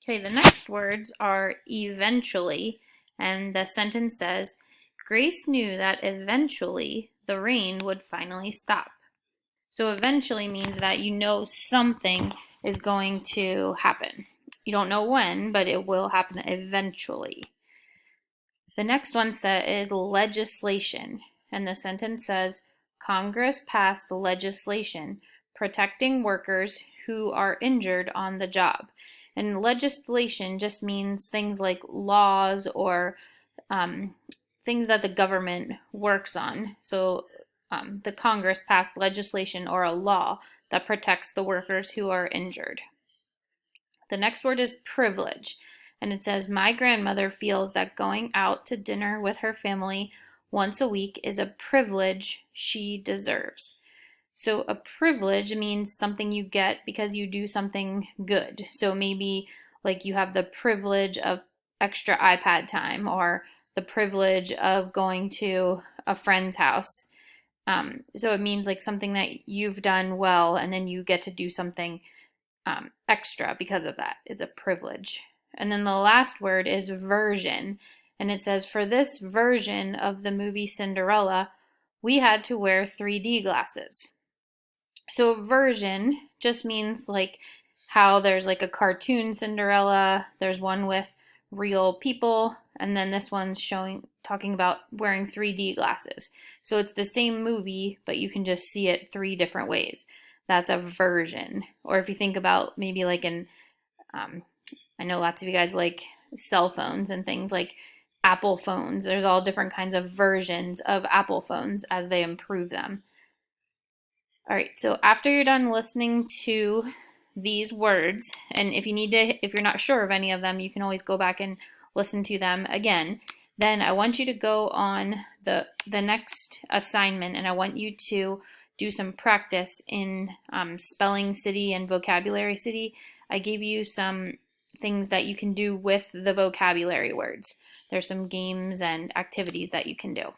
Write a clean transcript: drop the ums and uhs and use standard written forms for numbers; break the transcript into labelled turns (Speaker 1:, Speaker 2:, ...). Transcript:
Speaker 1: Okay, the next words are eventually, and the sentence says, Grace knew that eventually the rain would finally stop. So eventually means that you know something is going to happen. You don't know when, but it will happen eventually. The next one is legislation, and the sentence says, Congress passed legislation protecting workers who are injured on the job. And legislation just means things like laws or things that the government works on. So the Congress passed legislation or a law that protects the workers who are injured. The next word is privilege, and it says, My grandmother feels that going out to dinner with her family once a week is a privilege she deserves. So a privilege means something you get because you do something good. So maybe like you have the privilege of extra iPad time or the privilege of going to a friend's house. So it means like something that you've done well and then you get to do something extra because of that. It's a privilege. And then the last word is version. And it says, for this version of the movie Cinderella, we had to wear 3D glasses. So version just means like how there's like a cartoon Cinderella, there's one with real people, and then this one's talking about wearing 3D glasses. So it's the same movie, but you can just see it 3 different ways. That's a version. Or if you think about maybe like I know lots of you guys like cell phones and things like Apple phones. There's all different kinds of versions of Apple phones as they improve them. All right, so after you're done listening to these words, and if you're not sure of any of them, you can always go back and listen to them again. Then I want you to go on the next assignment, and I want you to do some practice in Spelling City and Vocabulary City. I gave you some things that you can do with the vocabulary words. There's some games and activities that you can do.